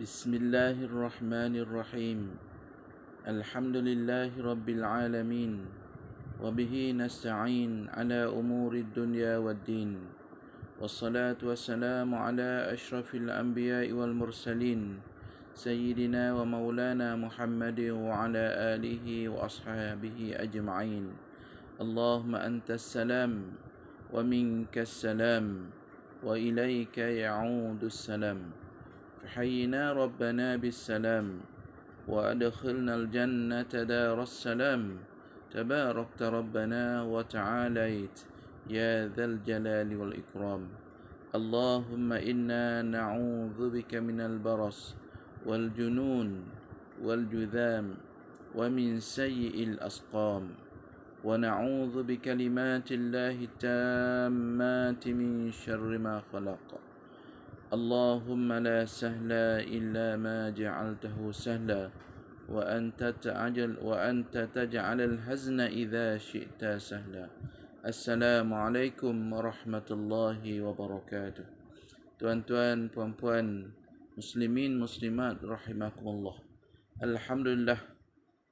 بسم الله الرحمن الرحيم الحمد لله رب العالمين وبه نستعين على أمور الدنيا والدين والصلاة والسلام على أشرف الأنبياء والمرسلين سيدنا ومولانا محمد وعلى آله وأصحابه أجمعين اللهم أنت السلام ومنك السلام وإليك يعود السلام فحينا ربنا بالسلام وأدخلنا الجنة دار السلام تباركت ربنا وتعاليت يا ذا الجلال والإكرام اللهم إنا نعوذ بك من البرص والجنون والجذام ومن سيء الأسقام ونعوذ بكلمات الله التامات من شر ما خلق اللهم لا سهل إلا ما جعلته سهلا وأنت تجعل الحزن إذا شئت سهلا Assalamualaikum warahmatullahi wabarakatuh. Tuan-tuan, puan-puan, muslimin, muslimat rahimakumullah. Alhamdulillah,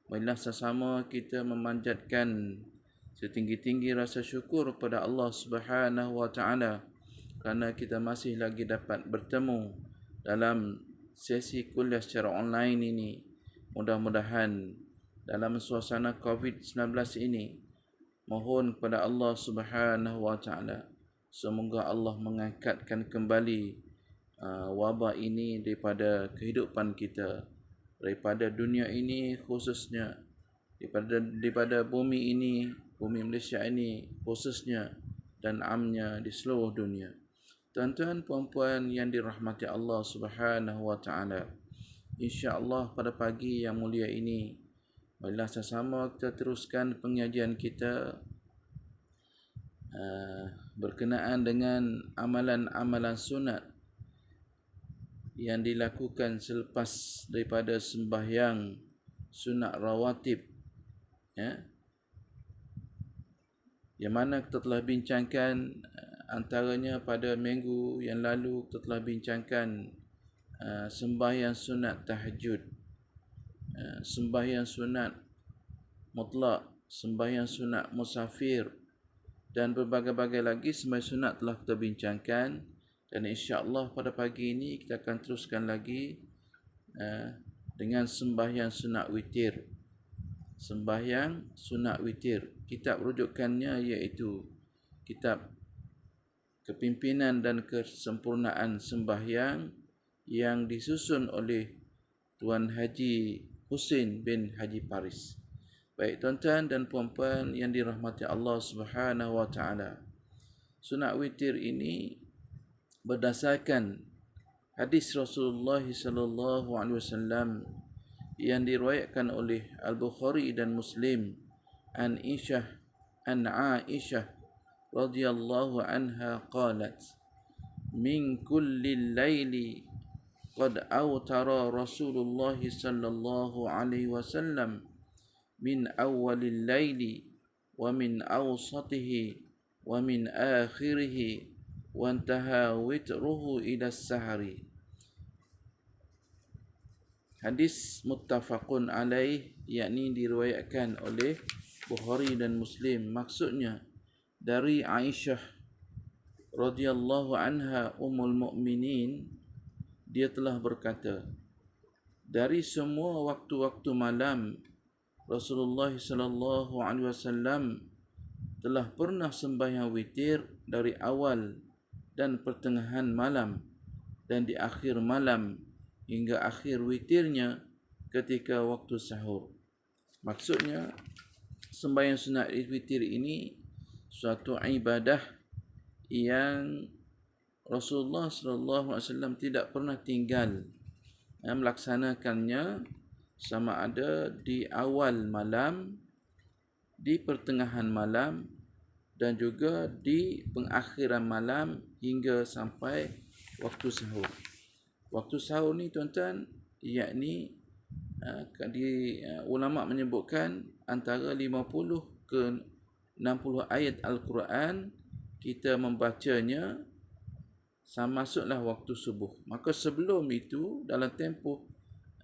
marilah sesama kita memanjatkan setinggi-tinggi rasa syukur kepada Allah Subhanahu wa taala kerana kita masih lagi dapat bertemu dalam sesi kuliah secara online ini. Mudah-mudahan dalam suasana COVID-19 ini, mohon kepada Allah Subhanahu wa taala semoga Allah mengangkatkan kembali wabak ini daripada kehidupan kita, daripada dunia ini khususnya, daripada bumi ini, bumi Malaysia ini khususnya, dan amnya di seluruh dunia. Tuan-tuan, puan-puan yang dirahmati Allah Subhanahu wa taala, insya-Allah pada pagi yang mulia ini, marilah sama-sama kita teruskan pengajian kita berkenaan dengan amalan-amalan sunat yang dilakukan selepas daripada sembahyang sunat rawatib, yang mana kita telah bincangkan antaranya pada minggu yang lalu kita telah bincangkan sembahyang sunat tahajud, sembahyang sunat mutlak, sembahyang sunat musafir, dan berbagai-bagai lagi sembahyang sunat telah kita bincangkan. Dan insya-Allah pada pagi ini kita akan teruskan lagi dengan sembahyang sunat witir. Sembahyang sunat witir, kitab rujukannya iaitu kitab Kepimpinan dan Kesempurnaan Sembahyang yang disusun oleh Tuan Haji Husin bin Haji Paris. Baik tuan-tuan dan puan-puan yang dirahmati Allah Subhanahu wa taala, sunat witir ini berdasarkan hadis Rasulullah sallallahu alaihi wasallam yang diriwayatkan oleh Al-Bukhari dan Muslim an Aisyah radhiyallahu anha qalat min kulli laili qad awtara Rasulullah sallallahu alaihi wasallam min awwalil laili wa min awsatihi wa min akhirih wa intaha witruhu ila as-sahri. Hadis muttafaqun alaih, yakni diriwayatkan oleh Bukhari dan Muslim. Maksudnya dari Aisyah radhiyallahu anha ummul mukminin, dia telah berkata, dari semua waktu-waktu malam Rasulullah sallallahu alaihi wasallam telah pernah sembahyang witir dari awal dan pertengahan malam dan di akhir malam hingga akhir witirnya ketika waktu sahur. Maksudnya sembahyang sunat witir ini suatu ibadah yang Rasulullah sallallahu alaihi wasallam tidak pernah tinggal melaksanakannya, sama ada di awal malam, di pertengahan malam, dan juga di pengakhiran malam hingga sampai waktu sahur. Waktu sahur ni tuan-tuan, yakni ulama menyebutkan antara 50 ke 60 ayat Al-Quran kita membacanya masuklah waktu subuh. Maka sebelum itu dalam tempoh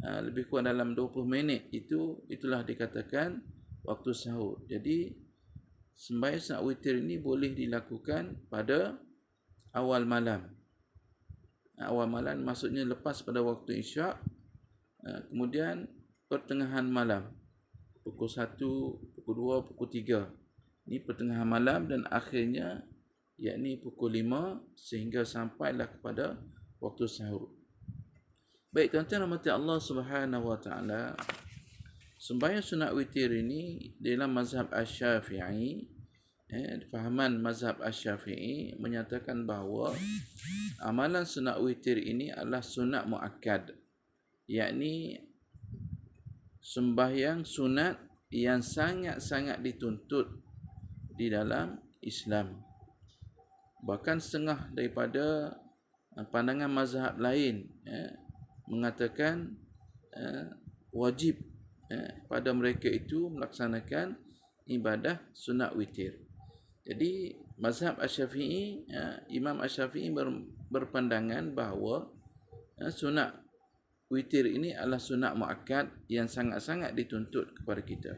lebih kurang dalam 20 minit itulah dikatakan waktu sahur. Jadi sembahyang sunat witir ini boleh dilakukan pada awal malam. Awal malam maksudnya lepas pada waktu isyak, kemudian pertengahan malam, pukul 1, pukul 2, pukul 3. Ini pertengahan malam dan akhirnya yakni pukul 5 sehingga sampailah kepada waktu sahur. Baik tuan-tuan rahmati Allah Subhanahu wa taala, sembahyang sunat witir ini dalam mazhab Asy-Syafi'i, fahaman mazhab Asy-Syafi'i menyatakan bahawa amalan sunat witir ini adalah sunat muakkad, yakni sembahyang sunat yang sangat-sangat dituntut di dalam Islam. Bahkan setengah daripada pandangan mazhab lain mengatakan wajib pada mereka itu melaksanakan ibadah sunat witir. Jadi mazhab Asy-Syafi'i, Imam Asy-Syafi'i berpandangan bahawa sunat witir ini adalah sunat muakkad yang sangat-sangat dituntut kepada kita.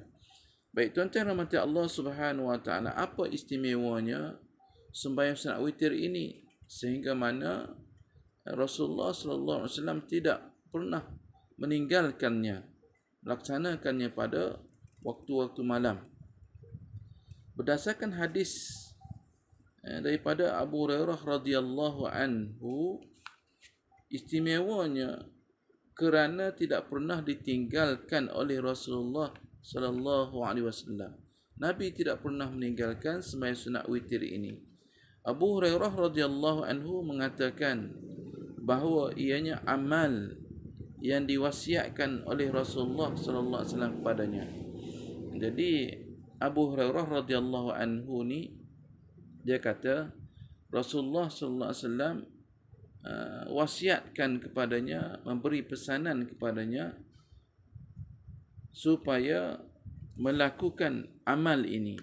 Baik tuan-tuan rahmati Allah Subhanahu wa taala, apa istimewanya sembahyang sunat witir ini sehingga mana Rasulullah sallallahu alaihi wasallam tidak pernah meninggalkannya, melaksanakannya pada waktu-waktu malam. Berdasarkan hadis daripada Abu Hurairah radhiyallahu anhu, istimewanya kerana tidak pernah ditinggalkan oleh Rasulullah sallallahu alaihi wasallam. Nabi tidak pernah meninggalkan sembahyang sunat witir ini. Abu Hurairah radhiyallahu anhu mengatakan bahawa ianya amal yang diwasiatkan oleh Rasulullah sallallahu alaihi wasallam kepadanya. Jadi Abu Hurairah radhiyallahu anhu ni dia kata Rasulullah sallallahu alaihi wasallam wasiatkan kepadanya, memberi pesanan kepadanya supaya melakukan amal ini.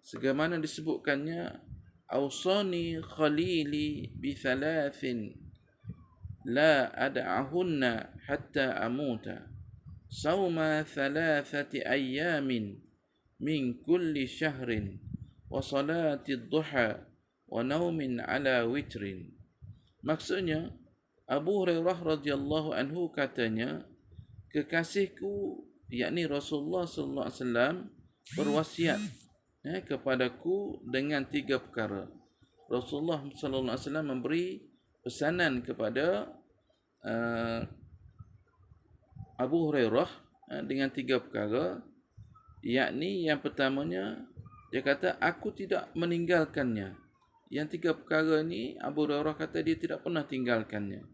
Sebagaimana disebutkannya, awsani khalili bi thalathin la ad'ahunna hatta amuta, sawma thalathati ayyamin min kulli syahrin, wa salati ad-duha, wa naumin ala witrin. Maksudnya Abu Hurairah radhiyallahu anhu katanya, kekasihku yakni Rasulullah sallallahu alaihi wasallam berwasiat kepadaku dengan 3 perkara. Rasulullah sallallahu alaihi wasallam memberi pesanan kepada Abu Hurairah dengan 3 perkara, yakni yang pertamanya dia kata aku tidak meninggalkannya. Yang 3 perkara ni Abu Hurairah kata dia tidak pernah tinggalkannya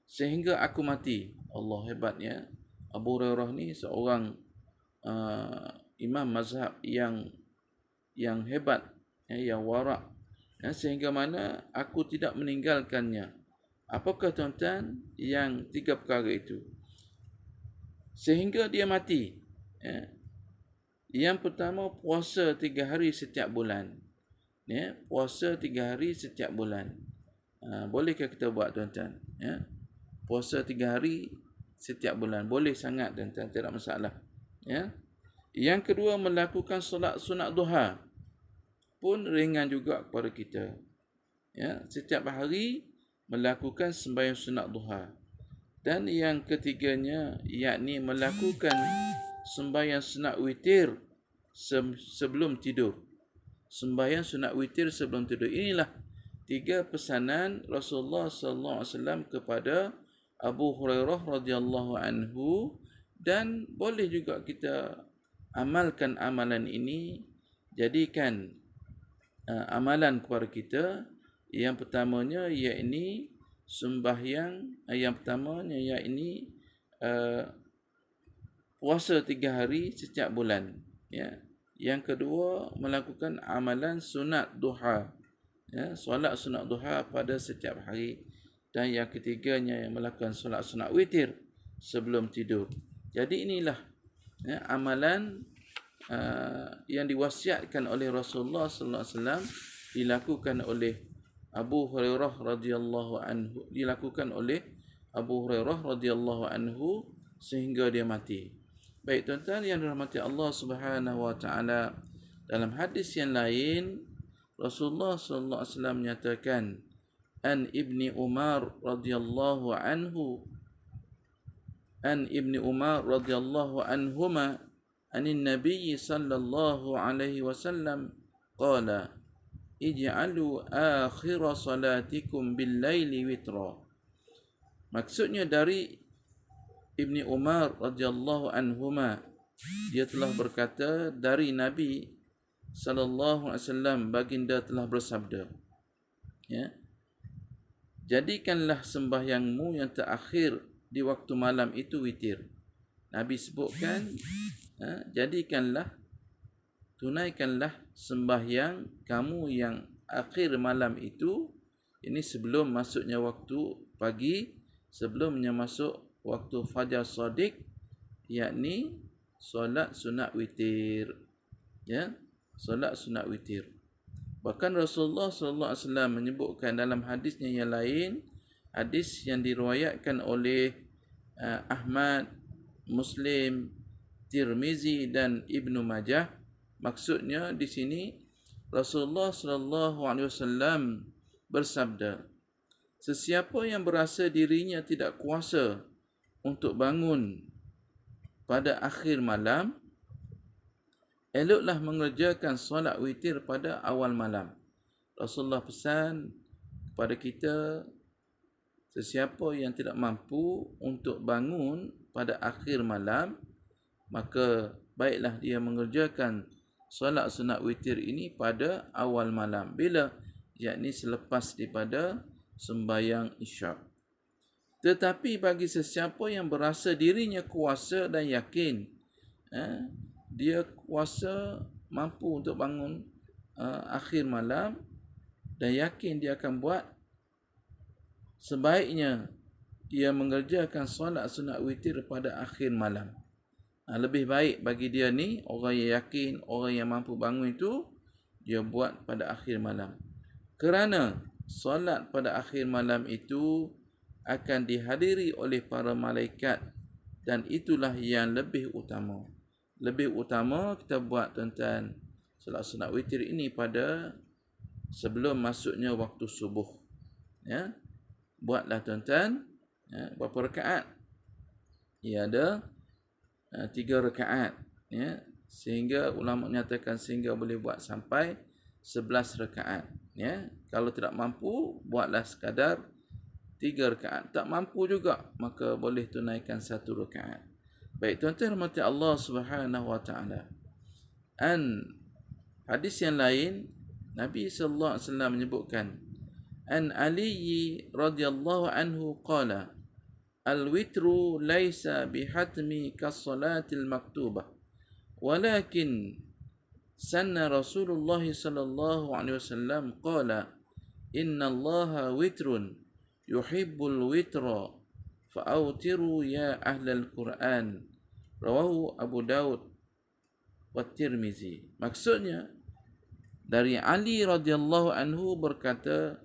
sehingga aku mati. Allah, hebatnya Abu Hurairah ni seorang imam mazhab yang hebat, yang warak, sehingga mana aku tidak meninggalkannya. Apakah tuan-tuan yang 3 perkara itu? Sehingga dia mati. Yang pertama, puasa 3 hari setiap bulan. Puasa 3 hari setiap bulan. Bolehkah kita buat tuan-tuan? Puasa 3 hari setiap bulan. Boleh sangat tuan-tuan, tidak masalah. Yang kedua, melakukan solat sunat duha pun ringan juga kepada kita. Setiap hari melakukan sembahyang sunat duha. Dan yang ketiganya, yakni melakukan sembahyang sunat witir sebelum tidur. Sembahyang sunat witir sebelum tidur. Inilah 3 pesanan Rasulullah sallallahu alaihi wasallam kepada Abu Hurairah radhiyallahu anhu, dan boleh juga kita amalkan amalan ini, jadikan amalan kepada kita. Yang pertamanya yakni sembahyang, yang pertamanya yakni puasa 3 hari setiap bulan. Yang kedua, melakukan amalan sunat duha, solat sunat duha pada setiap hari. Dan yang ketiganya, yang melakukan solat sunat witir sebelum tidur. Jadi inilah amalan yang diwasiatkan oleh Rasulullah sallallahu alaihi wasallam dilakukan oleh Abu Hurairah radhiyallahu anhu, dilakukan oleh Abu Hurairah radhiyallahu anhu sehingga dia mati. Baik tuan-tuan yang dirahmati Allah Subhanahu wa taala, dalam hadis yang lain Rasulullah sallallahu alaihi wasallam menyatakan, an Ibni Umar radhiyallahu anhu, an Ibni Umar radhiyallahu anhuma anin Nabi sallallahu alaihi wasallam qala ij'alu akhir salatikum bil laili witra. Maksudnya dari Ibni Umar radhiyallahu anhuma, dia telah berkata dari Nabi sallallahu alaihi wasallam, baginda telah bersabda, ya, jadikanlah sembahyangmu yang terakhir di waktu malam itu witir. Nabi sebutkan, tunaikanlah sembahyang kamu yang akhir malam itu, ini sebelum masuknya waktu pagi, sebelumnya masuk waktu fajar shadiq, yakni solat sunat witir, ya, solat sunat witir. Bahkan Rasulullah sallallahu alaihi wasallam menyebutkan dalam hadisnya yang lain, hadis yang diriwayatkan oleh Ahmad, Muslim, Tirmizi dan Ibnu Majah. Maksudnya di sini Rasulullah sallallahu alaihi wasallam bersabda, sesiapa yang berasa dirinya tidak kuasa untuk bangun pada akhir malam, eloklah mengerjakan solat witir pada awal malam. Rasulullah pesan kepada kita, sesiapa yang tidak mampu untuk bangun pada akhir malam, maka baiklah dia mengerjakan solat sunat witir ini pada awal malam. Bila? Yakni selepas daripada sembahyang isyak. Tetapi bagi sesiapa yang berasa dirinya kuasa dan yakin, dia kuasa mampu untuk bangun akhir malam dan yakin dia akan buat, sebaiknya dia mengerjakan solat sunat witir pada akhir malam. Lebih baik bagi dia ni, orang yang yakin, orang yang mampu bangun itu, dia buat pada akhir malam. Kerana solat pada akhir malam itu akan dihadiri oleh para malaikat, dan itulah yang lebih utama. Lebih utama kita buat tuan-tuan solat sunat witir ini pada sebelum masuknya waktu subuh. Ya, buatlah tuan-tuan. Berapa rakaat? Ia ada 3 rakaat. Ya, sehingga ulama menyatakan sehingga boleh buat sampai 11 rakaat. Ya, kalau tidak mampu, buatlah sekadar 3 rakaat. Tak mampu juga, maka boleh tunaikan 1 rakaat. Baik tuan-tuan rahmati Allah Subhanahu wa taala. Hadis yang lain, Nabi sallallahu alaihi wasallam menyebutkan, an Ali radhiyallahu anhu qala al-witru laysa bihatmi kas-salatil maktubah, walakin sanna Rasulullah sallallahu alaihi wasallam qala inna Allaha witrun yuhibbul witra fa'autiru ya ahlal Quran, rawahu Abu Daud wa Tirmizi. Maksudnya dari Ali radhiyallahu anhu berkata,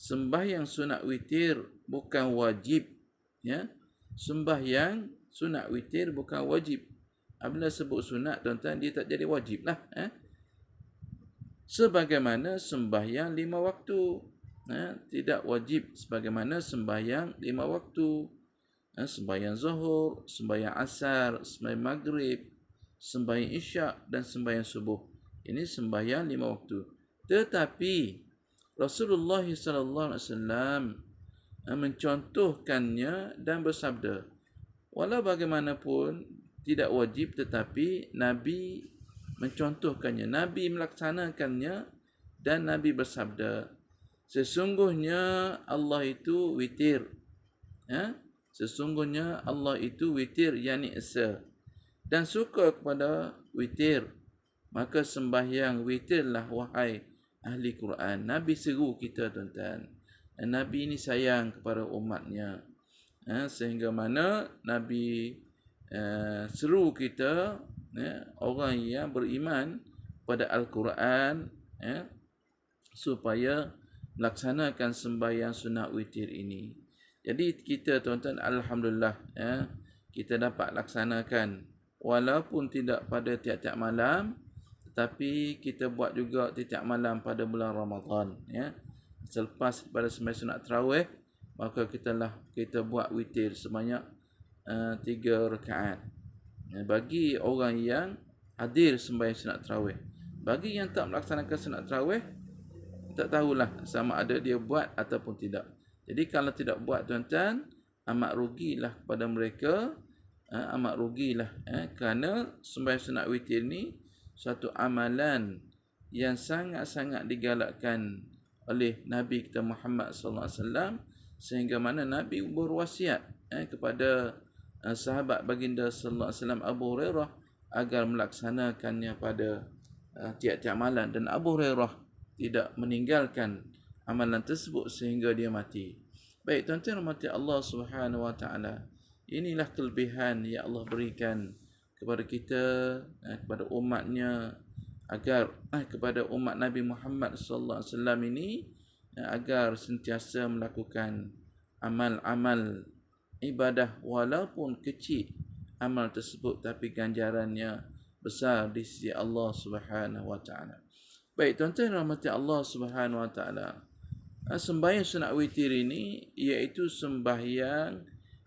sembahyang sunat witir bukan wajib, ya. Sembahyang sunat witir bukan wajib. Apabila sebut sunat tuan-tuan, dia tak jadi wajib lah, sebagaimana sembahyang 5 waktu, tidak wajib sebagaimana sembahyang 5 waktu. Sembahyang zuhur, sembahyang asar, sembahyang maghrib, sembahyang isyak dan sembahyang subuh. Ini sembahyang 5 waktu. Tetapi Rasulullah sallallahu alaihi wasallam mencontohkannya dan bersabda, walau bagaimanapun tidak wajib, tetapi Nabi mencontohkannya, Nabi melaksanakannya, dan Nabi bersabda, sesungguhnya Allah itu witir. Sesungguhnya Allah itu witir, yakni esa, dan suka kepada witir. Maka sembahyang witirlah wahai ahli Quran. Nabi seru kita tuan-tuan. Nabi ini sayang kepada umatnya, sehingga mana Nabi seru kita, orang yang beriman pada Al-Quran, supaya melaksanakan sembahyang sunat witir ini. Jadi kita tuan-tuan, alhamdulillah, kita dapat laksanakan walaupun tidak pada tiap-tiap malam, tetapi kita buat juga tiap-tiap malam pada bulan Ramadan, Selepas pada sembahyang sunat tarawih, maka kita buat witir sebanyak 3 rakaat. Bagi orang yang hadir sembahyang sunat tarawih. Bagi yang tak melaksanakan sunat tarawih, tak tahulah sama ada dia buat ataupun tidak. Jadi kalau tidak buat tuan-tuan, amat rugilah kepada mereka, kerana sembahyang sunat witir ni suatu amalan yang sangat-sangat digalakkan oleh Nabi kita Muhammad sallallahu alaihi wasallam, sehingga mana Nabi berwasiat kepada sahabat baginda sallallahu alaihi wasallam Abu Hurairah agar melaksanakannya pada tiap-tiap malam, dan Abu Hurairah tidak meninggalkan amalan tersebut sehingga dia mati. Baik tuan-tuan rahmati Allah Subhanahu wa taala. Inilah kelebihan yang Allah berikan kepada kita, kepada umatnya, agar kepada umat Nabi Muhammad sallallahu alaihi wasallam ini, agar sentiasa melakukan amal-amal ibadah walaupun kecil amal tersebut, tapi ganjarannya besar di sisi Allah Subhanahu wa taala. Baik tuan-tuan rahmati Allah Subhanahu wa taala. Sembahyang sunat witir ini iaitu sembahyang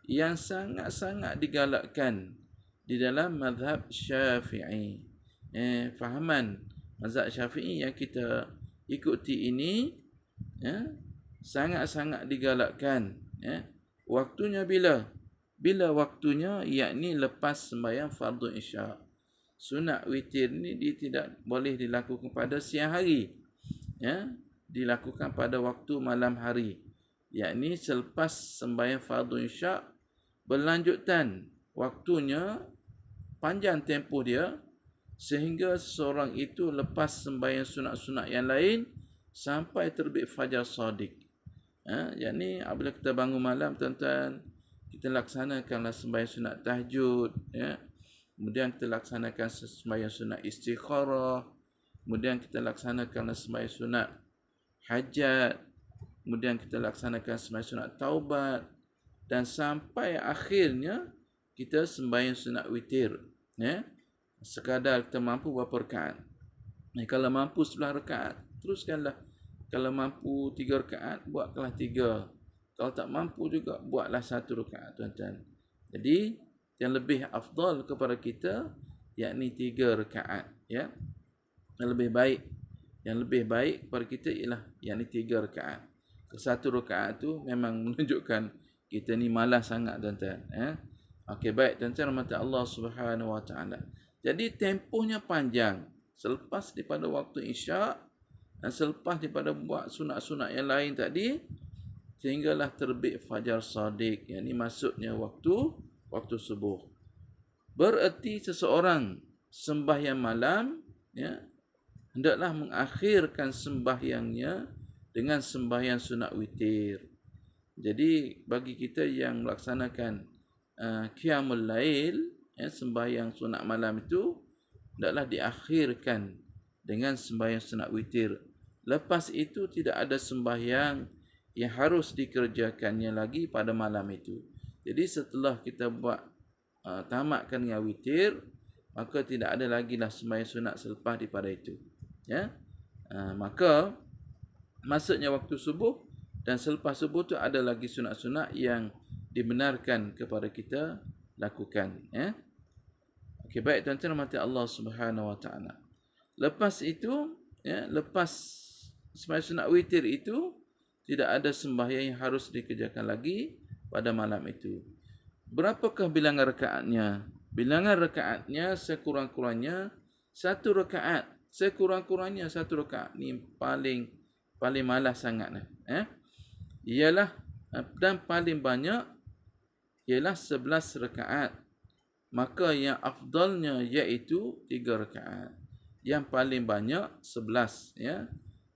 yang sangat-sangat digalakkan di dalam mazhab Syafi'i. Fahaman mazhab Syafi'i yang kita ikuti ini, sangat-sangat digalakkan. Waktunya bila? Bila waktunya, yakni lepas sembahyang fardu isya'. Sunat witir ni dia tidak boleh dilakukan pada siang hari, dilakukan pada waktu malam hari, yakni selepas sembahyang fardu isya', berlanjutan waktunya, panjang tempoh dia, sehingga seseorang itu lepas sembahyang sunat-sunat yang lain sampai terbit fajar shadiq. Yakni apabila kita bangun malam tuan-tuan, kita laksanakanlah sembahyang sunat tahajud, kemudian kita laksanakan sembahyang sunat istikharah, kemudian kita laksanakan sembahyang sunat hajat, kemudian kita laksanakan sembahyang sunat taubat, dan sampai akhirnya kita sembahyang sunat witir. Sekadar kita mampu berapa rakaat. Kalau mampu 11 rakaat, teruskanlah. Kalau mampu 3 rakaat, buatlah 3. Kalau tak mampu juga, buatlah 1 rakaat tuan-tuan. Jadi yang lebih afdal kepada kita, yakni 3 rakaat, Yang lebih baik kepada kita ialah yakni 3 rakaat. Satu rakaat tu memang menunjukkan kita ni malas sangat tuan-tuan. Okey, baik tuan-tuan rahmat Allah Subhanahu wa taala. Jadi tempohnya panjang. Selepas daripada waktu isyak dan selepas daripada buat sunat-sunat yang lain tadi, sehinggalah terbit fajar shadiq, yakni maksudnya waktu subuh. Bererti seseorang sembahyang malam, hendaklah mengakhirkan sembahyangnya dengan sembahyang sunat witir. Jadi bagi kita yang melaksanakan qiyamul lail, sembahyang sunat malam itu, hendaklah diakhirkan dengan sembahyang sunat witir. Lepas itu tidak ada sembahyang yang harus dikerjakannya lagi pada malam itu. Jadi setelah kita buat tamatkan dengan witir, maka tidak ada lagi lah sembahyang sunat selepas daripada itu. Maka maksudnya waktu subuh dan selepas subuh tu ada lagi sunat-sunat yang dibenarkan kepada kita lakukan. Okey, baik tuan-tuan rahmati Allah Subhanahu wa taala. Lepas itu, lepas sembahyang sunat witir itu, tidak ada sembahyang yang harus dikerjakan lagi pada malam itu. Berapakah bilangan rakaatnya? Bilangan rakaatnya sekurang-kurangnya 1 rakaat. Sekurang-kurangnya 1 rakaat. Ni paling malas sangat. Ialah, dan paling banyak ialah 11 rakaat. Maka yang afdalnya iaitu 3 rakaat. Yang paling banyak 11,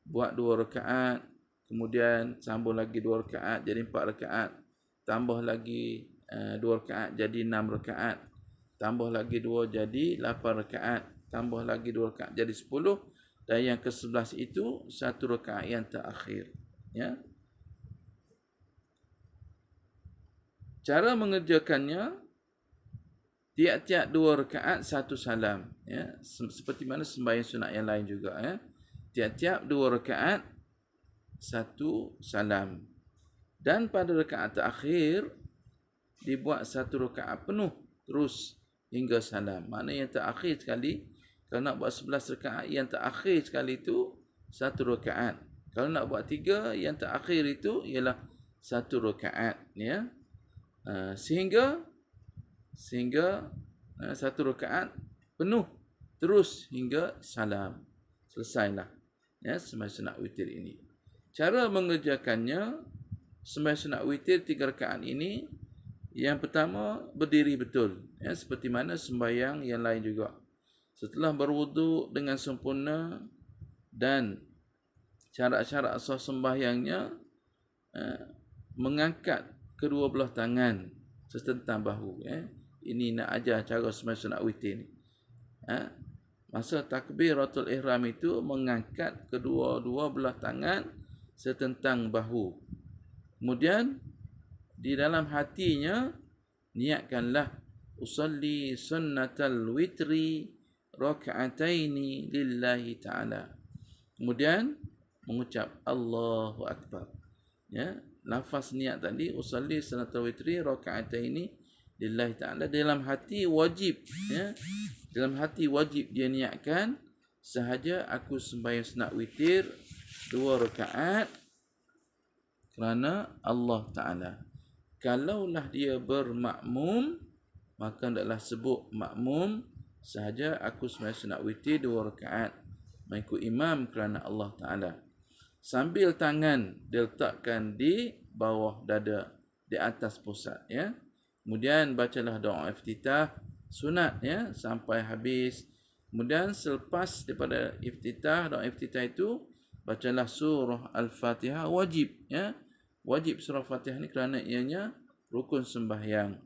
Buat 2 rakaat, kemudian sambung lagi 2 rakaat jadi 4 rakaat. Tambah lagi 2 rakaat jadi 6 rakaat. Tambah lagi 2 jadi 8 rakaat. Tambah lagi 2 rakaat jadi 10. Dan yang ke-11 itu 1 rakaat yang terakhir. Ya. Cara mengerjakannya, tiap-tiap 2 rakaat 1 salam, ya, seperti mana sembahyang sunat yang lain juga, ya. Tiap-tiap 2 rakaat 1 salam. Dan pada rakaat terakhir dibuat 1 rakaat penuh terus hingga salam. Maknanya yang terakhir sekali, kalau nak buat 11 rakaat, yang terakhir sekali itu 1 rakaat. Kalau nak buat 3, yang terakhir itu ialah 1 rakaat, ya. Sehingga 1 rakaat penuh terus hingga salam. Selesailah, ya, sembahyang sunat witir ini. Cara mengerjakannya, sembahyang sunat witir 3 rakaat ini, yang pertama berdiri betul, ya, seperti mana sembahyang yang lain juga. Setelah berwuduk dengan sempurna dan syarat-syarat sah sembahyangnya, mengangkat kedua belah tangan setentang bahu, ya. Ini nak ajar cara sembahyang sunat witir ni. Masa takbiratul ihram itu mengangkat kedua-dua belah tangan setentang bahu. Kemudian di dalam hatinya niatkanlah usalli sunnatal witri raka'ataini lillahi ta'ala. Kemudian mengucap Allahu Akbar. Ya, lafaz niat tadi usalli sunnatal witri raka'ataini lillahi ta'ala, dalam hati wajib, ya. Dalam hati wajib dia niatkan, sahaja aku sembahyang sunat witir 2 rakaat kerana Allah Ta'ala. Kalaulah dia bermakmum, maka hendaklah sebut makmum, sahaja aku sembahyang sunat witir 2 rakaat mengikut imam kerana Allah Ta'ala. Sambil tangan diletakkan di bawah dada, di atas pusat, ya. Kemudian bacalah doa iftitah sunat, ya, sampai habis. Kemudian selepas daripada iftitah, doa iftitah itu, bacalah surah Al-Fatihah, wajib, ya. Wajib surah Fatihah ni kerana ianya rukun sembahyang.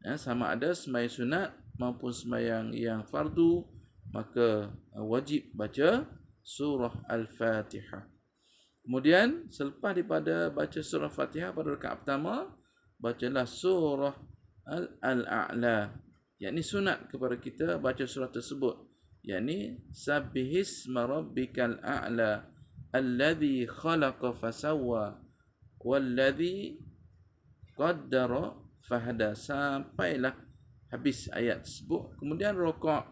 Ya, sama ada sembahyang sunat maupun sembahyang yang fardu, maka wajib baca surah Al-Fatihah. Kemudian selepas daripada baca surah Fatihah pada rakaat pertama, bacalah surah Al-A'la. Yakni sunat kepada kita baca surah tersebut. Yakni sabbihisma rabbikal a'la alladhi khalaqa fasawwa walladhi qaddara fahada, sampailah habis ayat tersebut. Kemudian rakaat,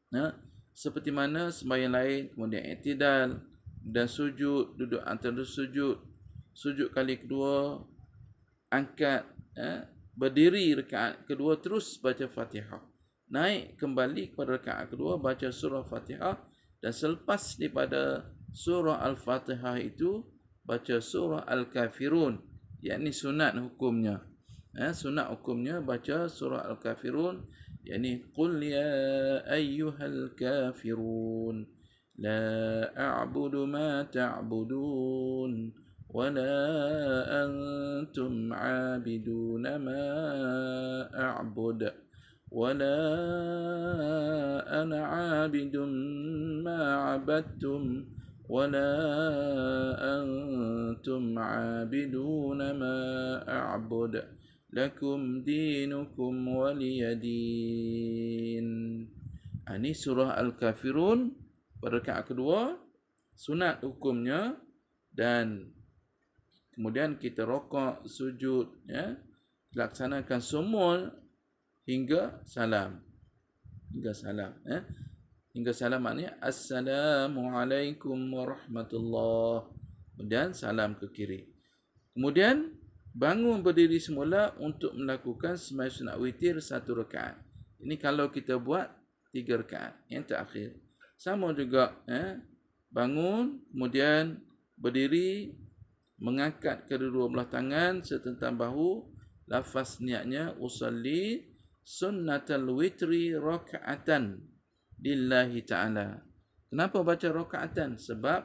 ya, seperti mana sembahyang lain. Kemudian i'tidal dan sujud, duduk antara sujud. Sujud kali kedua, angkat, ya, berdiri rakaat kedua, terus baca Fatihah. Naik kembali kepada rakaat kedua, baca surah Fatihah. Dan selepas daripada surah Al-Fatihah itu, baca surah Al-Kafirun. Yakni sunat hukumnya. Sunat hukumnya baca surah Al-Kafirun. Yakni Qul ya ayyuhal kafirun la a'budu ma ta'budun ولا أنتم عابدون ما أعبد ولا أنا عابد ما عبدتم ولا أنتم عابدون ما أعبد لكم دينكم ولي دين. Ini surah Al-Kafirun pada rakaat kedua, sunat hukumnya. Dan kemudian kita rokok, sujud, ya, laksanakan semua hingga salam. Hingga salam, ya. Hingga salam maknanya Assalamualaikum warahmatullahi. Kemudian salam ke kiri. Kemudian bangun berdiri semula untuk melakukan sembahyang sunat witir 1 rakaat. Ini kalau kita buat 3 rakaat yang terakhir. Sama juga, ya. Bangun, kemudian berdiri, mengangkat kedua belah tangan setentang bahu. Lafaz niatnya usalli sunnatal witri raka'atan lillahi ta'ala. Kenapa baca raka'atan? Sebab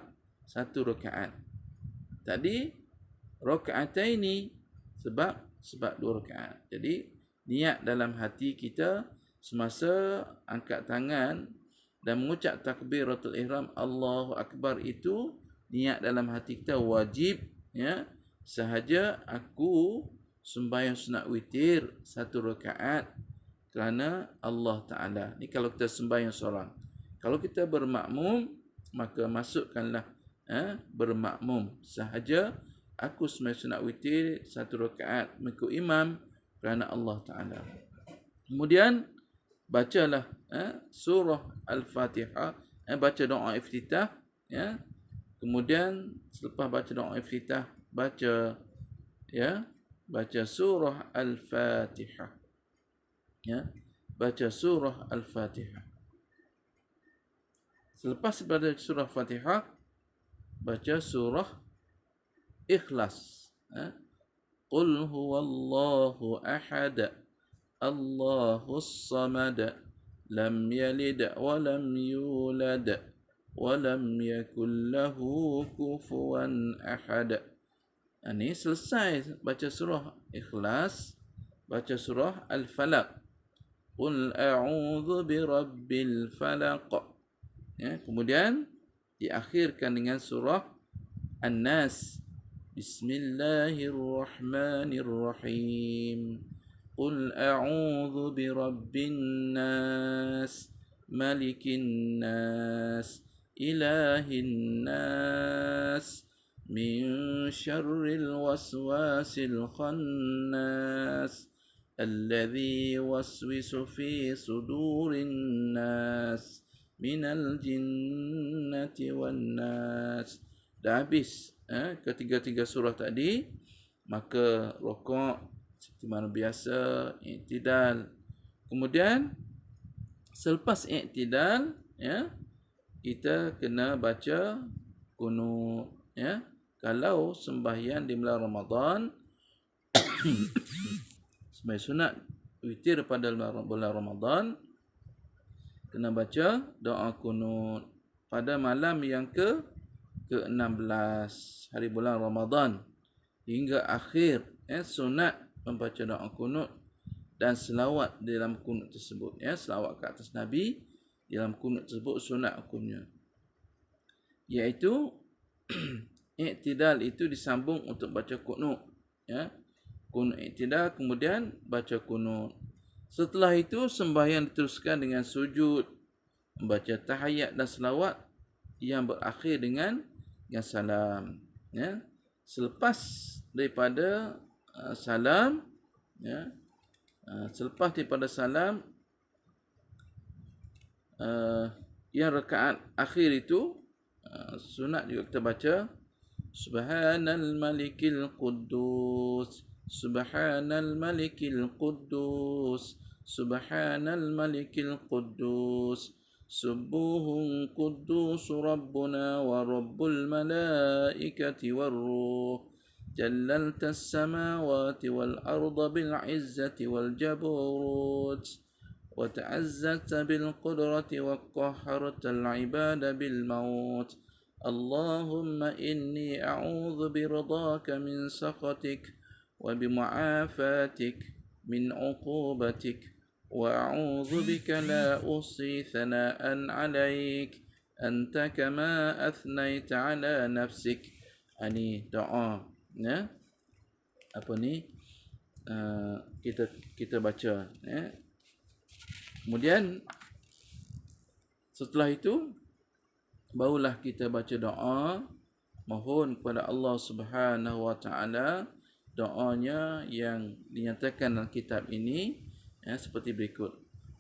1 rakaat. Tadi raka'ataini sebab 2 rakaat. Jadi niat dalam hati kita semasa angkat tangan dan mengucap takbiratul ihram Allahu Akbar itu niat dalam hati kita wajib, ya, sahaja aku sembahyang sunat witir 1 rakaat kerana Allah Ta'ala. Ni kalau kita sembahyang seorang. Kalau kita bermakmum, maka masukkanlah bermakmum sahaja aku sembahyang sunat witir 1 rakaat mengikut imam kerana Allah Ta'ala. Kemudian bacalah surah Al-Fatihah, baca doa iftitah, ya. Kemudian selepas baca doa iftitah, baca surah Al-Fatihah, ya. Baca surah Al-Fatihah. Selepas baca surah Fatihah, baca surah Ikhlas. Qul huwallahu ahad, Allahus samad, lam yalid wa lam yulad wa lam yakul lahu kufuwan ahad. Ini selesai baca surah Ikhlas, baca surah Al-Falaq. Qul a'udzu birabbil falaq. Ya, kemudian diakhirkan dengan surah An-Nas. Bismillahirrahmanirrahim. Qul a'udzu birabbin nas, malikin nas, ilahin nas, min syarril waswasil khannas, alladhi waswisu fi sudurin nas, minal jinnati wan nas. Dah habis ketiga-tiga surah tadi, maka rukuk seperti mana biasa, i'tidal. Kemudian selepas i'tidal, ya, kita kena baca qunut, ya. Kalau sembahyang di bulan Ramadan sembahyang sunat witir pada bulan Ramadan, kena baca doa qunut pada malam yang ke-16 hari bulan Ramadan hingga akhir. Sunat membaca doa qunut dan selawat dalam qunut tersebut, ya, selawat ke atas Nabi dalam qunut tersebut sunat hukumnya, iaitu i'tidal itu disambung untuk baca qunut, ya. Qunut i'tidal, kemudian baca qunut. Setelah itu sembahyang diteruskan dengan sujud, membaca tahiyat dan selawat yang berakhir dengan salam, ya. Selepas daripada salam, ya, selepas daripada salam, yang rakaat akhir itu sunat juga kita baca Subhanal Malikil Quddus, Subhanal Malikil Quddus, Subhanal Malikil Quddus, Subuhun Quddus Rabbuna wa Rabbul Malaikati Warruh, Jallaltas Samawati wal Arda bil Izzati wal Jabarut, wa ta'azzata bil Qudrati wa qahhartal ibada bil Maut. Allahumma inni a'udzu biridhaka min sakhatik wa bimu'afatik min 'uqubatik wa a'udzu bika la uhsi thana'an 'alaik anta kama athnaita 'ala nafsik. Ini doa, ya, apa ni, kita baca, ya. Kemudian setelah itu barulah kita baca doa mohon kepada Allah Subhanahu wa taala. Doanya yang dinyatakan dalam kitab ini, ya, seperti berikut.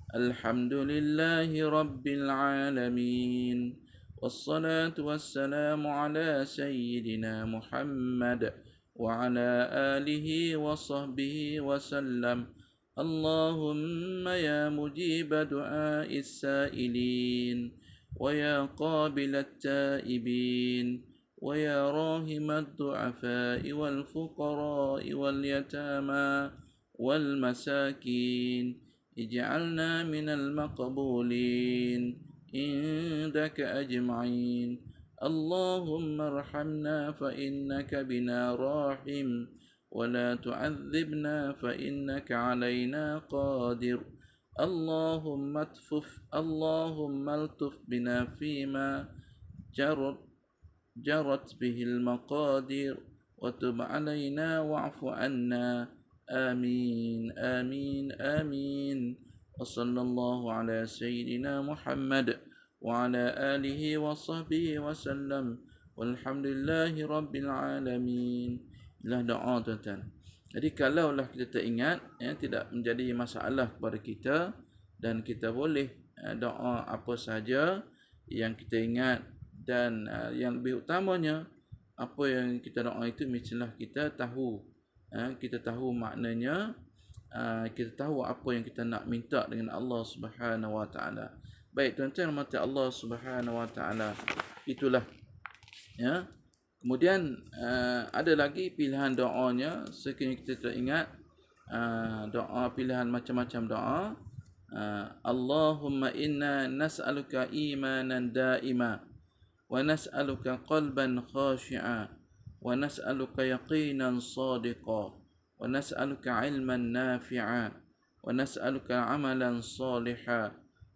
Alhamdulillahi rabbil alamin, wassalatu wassalamu ala sayyidina Muhammad wa ala alihi wa sahbihi wa sallam. Allahumma ya mujib du'ai as-sa'ilin wa ya qabil at-ta'ibin wa ya rahim ad-du'afa'i wal fuqara'i wal yatama wal masakin, ij'alna minal maqbulin indaka ajma'in. Allahumma arhamna fa innaka bina rahim ولا تعذبنا فإنك علينا قادر. اللهم الطف بنا فيما جرت جرت به المقادير وتب علينا واعف عنا آمين آمين آمين وصلى الله على سيدنا محمد وعلى آله وصحبه وسلم والحمد لله رب العالمين. Inilah doa tuan-tuan. Jadi kalaulah kita teringat, tidak menjadi masalah kepada kita dan kita boleh doa apa saja yang kita ingat, dan yang lebih utamanya apa yang kita doa itu mestilah kita tahu, kita tahu maknanya, kita tahu apa yang kita nak minta dengan Allah Subhanahu Wa Taala. Baik tuan-tuan, mata Allah Subhanahu Wa Taala itulah, ya. Kemudian ada lagi pilihan doanya sekiranya kita teringat, doa pilihan macam-macam doa. Allahumma inna nas'aluka imanan daima wa nas'aluka qalban khashi'a wa nas'aluka yaqinan sadiqa wa nas'aluka ilman nafi'a wa nas'aluka amalan salihan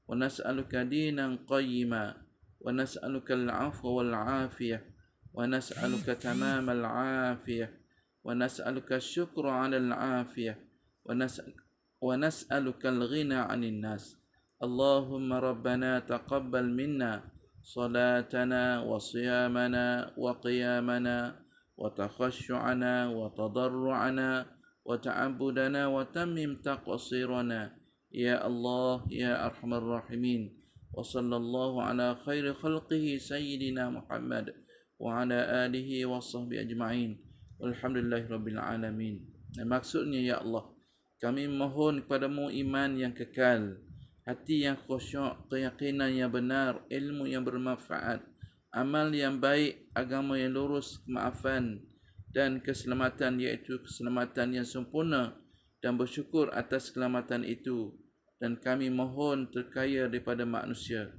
wa nas'aluka dinan qayyima wa nas'aluka al-'afwa wal-'afiyah wa nas'aluka tamam al-'afiyah wa nas'aluka asy-syukra 'ala al-'afiyah wa nas'aluka al-ghina 'anil nas. Allahumma rabbana taqabbal minna salatana wa siyamana wa qiyamana wa takhashshu'ana wa tadarru'ana wa ta'abbudana wa tammim taqsirana ya Allah ya arhamar rahimin. Wa sallallahu ala khairi khalqihi sayyidina Muhammad wa ala alihi wa sahbihi ajma'in walhamdulillahi rabbil alamin. Maksudnya, ya Allah, kami mohon kepadamu iman yang kekal, hati yang khusyuk, keyakinan yang benar, ilmu yang bermanfaat, amal yang baik, agama yang lurus, kemaafan dan keselamatan, iaitu keselamatan yang sempurna, dan bersyukur atas keselamatan itu. Dan kami mohon terkaya daripada manusia.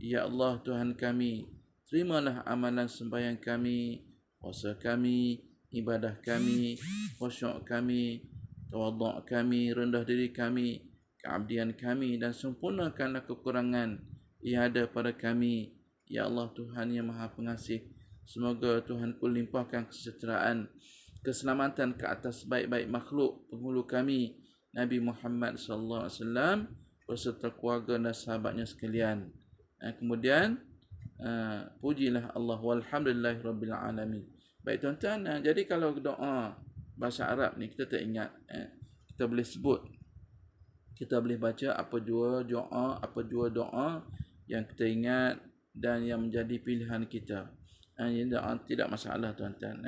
Ya Allah Tuhan kami, terimalah amalan sembahyang kami, puasa kami, ibadah kami, khusyuk kami, tawaduk kami, rendah diri kami, keabdian kami, dan sempurnakanlah kekurangan yang ada pada kami. Ya Allah Tuhan yang Maha Pengasih, semoga Tuhan ku limpahkan kesejahteraan, keselamatan ke atas baik-baik makhluk penghulu kami, Nabi Muhammad sallallahu alaihi wasallam beserta keluarga dan sahabatnya sekalian. Kemudian pujilah Allah, walhamdulillahirabbil alamin. Baik tuan-tuan, jadi kalau doa bahasa Arab ni kita tak ingat, kita boleh sebut, kita boleh baca apa jua doa yang kita ingat dan yang menjadi pilihan kita. Ini doa tidak masalah tuan-tuan.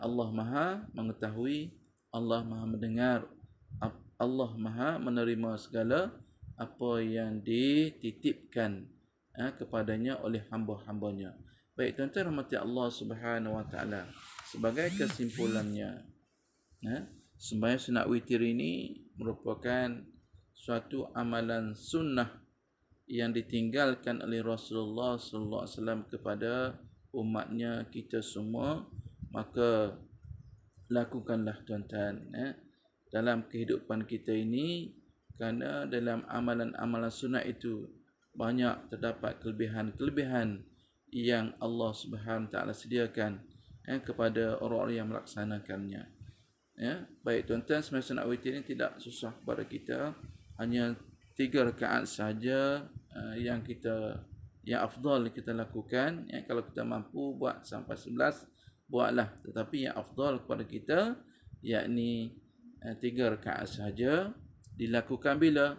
Allah Maha mengetahui, Allah Maha mendengar, Allah Maha menerima segala apa yang dititipkan kepadanya oleh hamba-hambanya. Baik tuan-tuan rahmati Allah Subhanahu Wa Taala, sebagai kesimpulannya, sembahyang sunat witir ini merupakan suatu amalan sunnah yang ditinggalkan oleh Rasulullah sallallahu alaihi wasallam kepada umatnya, kita semua. Maka lakukanlah tuan-tuan dalam kehidupan kita ini, kerana dalam amalan-amalan sunat itu banyak terdapat kelebihan-kelebihan yang Allah Subhanahu Taala sediakan kepada orang-orang yang melaksanakannya. Baik tuan-tuan, sembahyang sunat witir ini tidak susah kepada kita, hanya 3 rakaat saja yang afdal kita lakukan. Kalau kita mampu buat sampai 11, buatlah, tetapi yang afdal kepada kita yakni 3 rakaat saja. Dilakukan bila?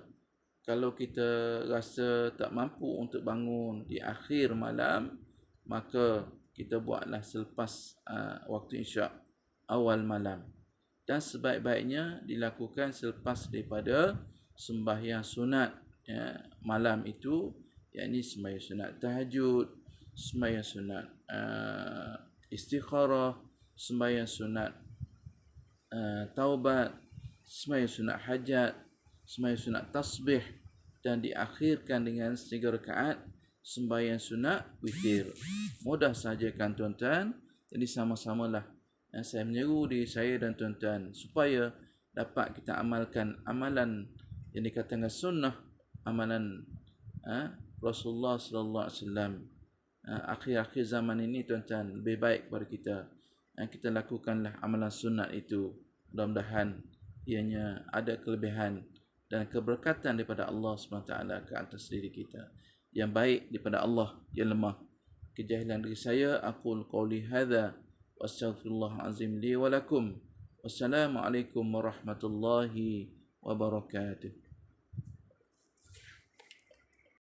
Kalau kita rasa tak mampu untuk bangun di akhir malam, maka kita buatlah selepas waktu isyak awal malam. Dan sebaik-baiknya dilakukan selepas daripada sembahyang sunat malam itu, yakni sembahyang sunat tahajud, sembahyang sunat istikharah, sembahyang sunat taubat, sembahyang sunat hajat, sembahyang sunat tasbih, dan diakhirkan dengan 3 rakaat sembahyang sunat witir. Mudah saja kan tuan-tuan? Jadi sama-samalah saya menyeru diri saya dan tuan-tuan supaya dapat kita amalkan amalan yang dikatakan sunnah, amalan Rasulullah sallallahu alaihi wasallam. akhir-akhir zaman ini tuan-tuan, lebih baik kepada kita kita lakukanlah amalan sunat itu. Mudah-mudahan ianya ada kelebihan dan keberkatan daripada Allah SWT ke atas diri kita. Yang baik daripada Allah, yang lemah. Kejahilan diri saya, aqul qawli hadha wa astaghfirullah azim li wa lakum. Wassalamualaikum warahmatullahi wabarakatuh.